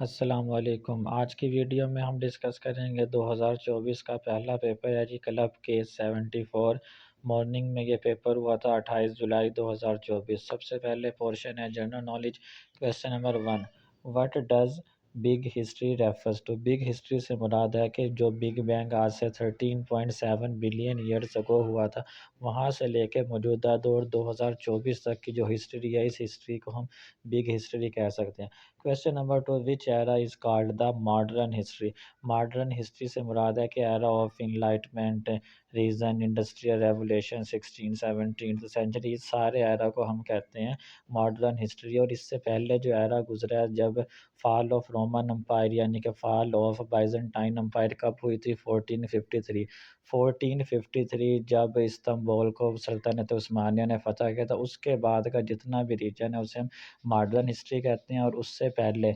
अस्सलाम वालेकुम। आज की वीडियो में हम डिस्कस करेंगे 2024 का पहला पेपर है जी क्लब केस 74। मॉर्निंग में ये पेपर हुआ था 28 जुलाई 2024। सबसे पहले पोर्शन है general knowledge. Question number 1, what does big history refers to. Big history से मुराद है कि जो बिग बैंग आज से 13.7 बिलियन ईयर्स अगो हुआ था, वहाँ से लेके मौजूदा दौर 2024 तक की जो हिस्ट्री है, इस हिस्ट्री को हम बिग हिस्ट्री कह सकते हैं। Question number 2, which era is called the modern history. Modern history से मुराद है कि era of enlightenment, reason, industrial revolution, 16 17 century, इस सारे एरा को हम कहते हैं मॉडर्न हिस्ट्री। और इससे पहले जो एरा गुजरा है, जब फॉल ऑफ रोमन अम्पायर यानी कि फॉल ऑफ बाइजेंटाइन अम्पायर कब हुई थी? 1453। 1453 जब इस्तंबुल को सल्तनत उस्मानिया ने फतह किया था, उसके बाद का जितना भी रीजन है उसे हम मॉडर्न हिस्ट्री कहते हैं। और उससे पहले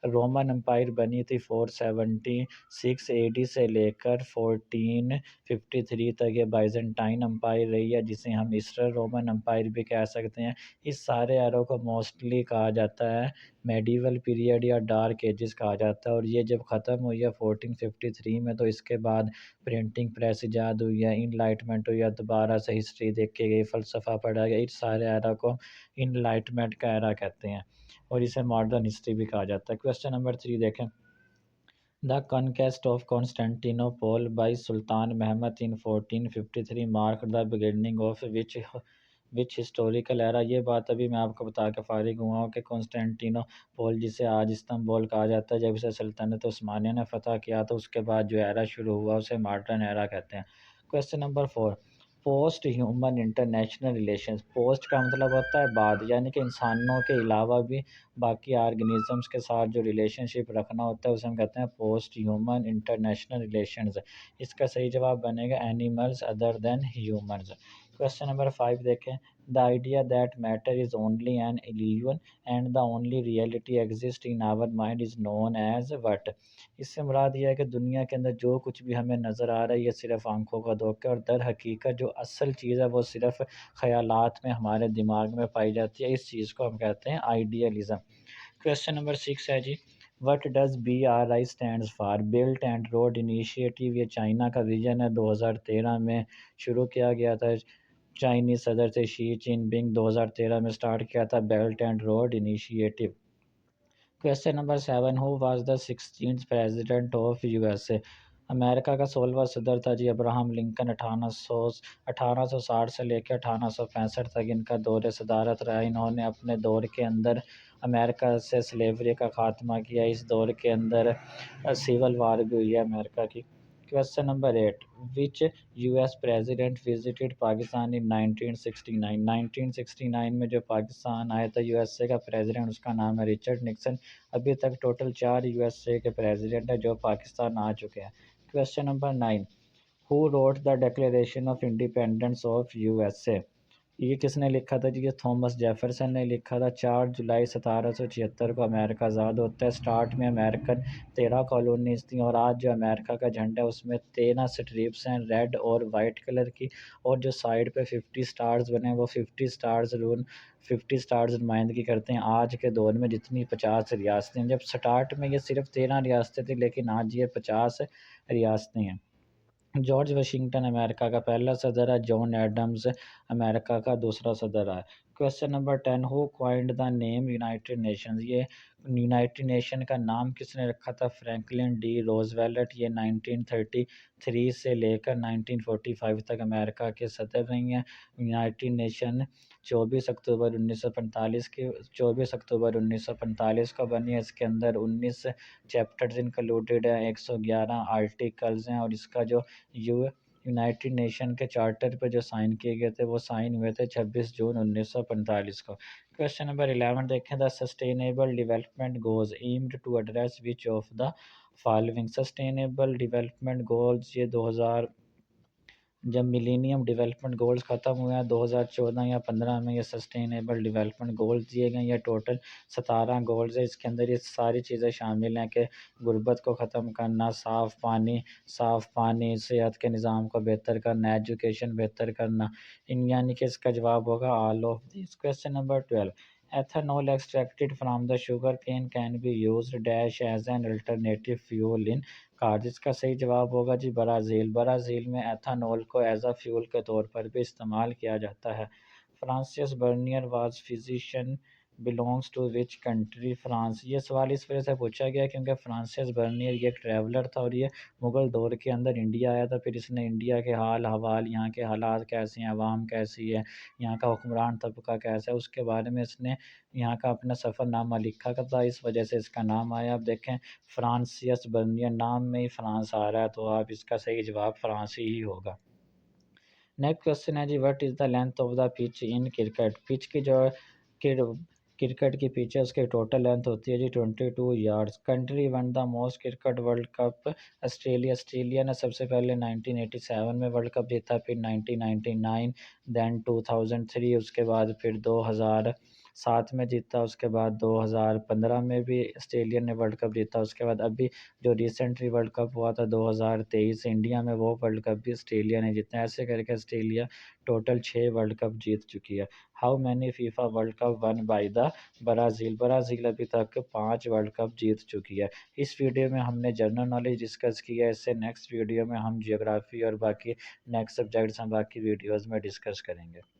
रोमन एम्पायर बनी थी 476 एडी से लेकर 1453 तक ये बाइजेंटाइन एम्पायर रही है, जिसे हम ईस्टर्न रोमन एम्पायर भी कह सकते हैं। इस सारे एरो को मोस्टली कहा जाता है मेडिवल पीरियड या डार्क एजेस कहा जाता है। और ये जब ख़त्म हुई है 1453 में, तो इसके बाद प्रिंटिंग प्रेस ईजाद हुई है, इनलाइटमेंट हुई है, दोबारा से हिस्ट्री देखी गई, फ़लसफ़ा पढ़ा गया। इस सारे एरा को इनलाइटमेंट का एरा कहते हैं और इसे मॉडर्न हिस्ट्री भी कहा जाता है। क्वेश्चन नंबर 3 देखें। The conquest of Constantinople by sultan Mehmed in 1453 mark the beginning of which historical era. ये बात अभी मैं आपको बता के फारिग हुआ हूँ कि कॉन्स्टेंटिनोपल, जिसे आज इस्तांबुल कहा जाता है, जब इसे सल्तनत उस्मानिया ने फतह किया तो उसके बाद जो एरा शुरू हुआ उसे मॉडर्न एरा कहते हैं। Question number 4, post human international relations. Post का मतलब होता है बाद, यानी कि इंसानों के अलावा भी बाकी ऑर्गेनिजम्स के साथ जो रिलेशनशिप रखना होता है उसे हम कहते हैं पोस्ट ह्यूमन इंटरनेशनल रिलेशंस। इसका सही जवाब बनेगा animals other than humans. Question number 5 देखें। The idea that matter is only an illusion and the only reality exist in our mind is known as what. इससे मुराद ये है कि दुनिया के अंदर जो कुछ भी हमें नज़र आ रहा है, ये सिर्फ आंखों का धोखा है, और दर हकीकत जो असल चीज़ है वो सिर्फ ख़यालात में हमारे दिमाग में पाई जाती है। इस चीज़ को हम कहते हैं आइडियलिज़म। क्वेश्चन नंबर 6 है जी, what does BRI stands for? Built and road initiative. ये चाइना का विजन है, 2013 में शुरू किया गया था। चाइनीज़ सदर थे शी जिनपिंग, 2013 में स्टार्ट किया था belt and road initiative. Question number 7, who was the 16th president of USA. America का 16वां सदर था जी अब्राहम लिंकन। 1860 से लेकर 1865 तक इनका दौर सदारत रहा। इन्होंने अपने दौर के अंदर अमेरिका से स्लेवरी का खात्मा किया। इस दौर के अंदर सिविल वार भी हुई है अमेरिका की। क्वेश्चन नंबर 8, विच यूएस प्रेसिडेंट विजिटेड पाकिस्तान इन 1969। 1969 में जो पाकिस्तान आया था यूएसए का प्रेसिडेंट, उसका नाम है रिचर्ड निक्सन। अभी तक टोटल 4 यूएसए के प्रेसिडेंट हैं जो पाकिस्तान आ चुके हैं। Question number 9, who wrote the declaration of independence of USA. ये किसने लिखा था जी? ये थॉमस जेफरसन ने लिखा था। 4 जुलाई 1776 को अमेरिका आज़ाद होता है। स्टार्ट में अमेरिकन 13 कॉलोनीज थी, और आज जो अमेरिका का झंडा है उसमें 13 स्ट्रिप्स हैं रेड और वाइट कलर की, और जो साइड पे 50 स्टार्स बने हैं वो 50 स्टार्स नुमाइंदगी करते हैं आज के दौर में जितनी 50 रियासतें हैं। जब स्टार्ट में ये सिर्फ 13 रियासतें थी, लेकिन आज ये 50 रियासतें हैं। जॉर्ज वाशिंगटन अमेरिका का पहला सदर है। जॉन एडम्स अमेरिका का दूसरा सदर है। Question number 10, who coined the name United Nations. ये यूनाइटेड नेशन का नाम किसने रखा था? Franklin D Roosevelt. ये 1933 से लेकर 1945 तक अमेरिका के सदर रही हैं। यूनाइटेड नेशन 24 अक्टूबर 1945 के 24 अक्टूबर 1945 को बनी है। इसके अंदर 19 चैप्टर्स इंक्लूडेड है, 111 आर्टिकल्स हैं, और इसका जो यू यूनाइटेड नेशन के चार्टर पे जो साइन किए गए थे वो साइन हुए थे 26 जून 1945 को। क्वेश्चन नंबर 11 देखें। The sustainable development goals aimed to address which of the following. Sustainable development goals ये 2000 जब मिलेनियम डेवलपमेंट गोल्स ख़त्म हुए हैं 2014 या 15 में, ये सस्टेनेबल डेवलपमेंट गोल्स दिए गए। ये टोटल 17 गोल्स है। इसके अंदर ये सारी चीज़ें शामिल हैं कि गुर्बत को ख़त्म करना, साफ़ पानी, सेहत के निज़ाम को बेहतर करना, एजुकेशन बेहतर करना। इन यानी कि इसका जवाब होगा all of this. Question number 12, Ethanol extracted from the sugar cane can be used dash as an alternative fuel in car. जिसका सही जवाब होगा जी ब्राज़ील। ब्राज़ील में एथानॉल को एज अ फ्यूल के तौर पर भी इस्तेमाल किया जाता है। Francis Bernier was physician belongs to which country? France. ये सवाल इस वजह से पूछा गया क्योंकि फ्रांसिस बर्नियर ये एक ट्रैवलर था और ये मुग़ल दौर के अंदर इंडिया आया था। फिर इसने इंडिया के हाल हवाल, यहाँ के हालात कैसे हैं, अवाम कैसी है, यहाँ का हुक्मरान तबका कैसा है, उसके बारे में इसने यहाँ का अपना सफ़रनामा लिखा था। इस वजह से इसका नाम आया। अब देखें फ्रांसियस बर्नियर, नाम में ही फ्रांस आ रहा है, तो आप इसका सही जवाब फ्रांसी ही होगा। नेक्स्ट क्वेश्चन है जी, what is the length of the pitch in cricket? Pitch की जो क्रिक क्रिकेट की पिच है उसकी टोटल लेंथ होती है जी 22 yards. Country one the most cricket world cup? Australia. Australia ने सबसे पहले 1987 में वर्ल्ड कप जीता, फिर 1999, देन 2003, उसके बाद फिर 2007 में जीता, उसके बाद 2015 में भी ऑस्ट्रेलिया ने वर्ल्ड कप जीता, उसके बाद अभी जो रिसेंटली वर्ल्ड कप हुआ था 2023 इंडिया में, वो वर्ल्ड कप भी ऑस्ट्रेलिया ने जीता। ऐसे करके ऑस्ट्रेलिया टोटल 6 वर्ल्ड कप जीत चुकी है। How many FIFA world cup one by the Brazil? Brazil अभी तक 5 वर्ल्ड कप जीत चुकी है। इस वीडियो में हमने जनरल नॉलेज डिस्कस की है। इससे नेक्स्ट वीडियो में हम जियोग्राफी और बाकी नेक्स्ट सब्जेक्ट्स हम बाकी वीडियोज़ में डिस्कस करेंगे।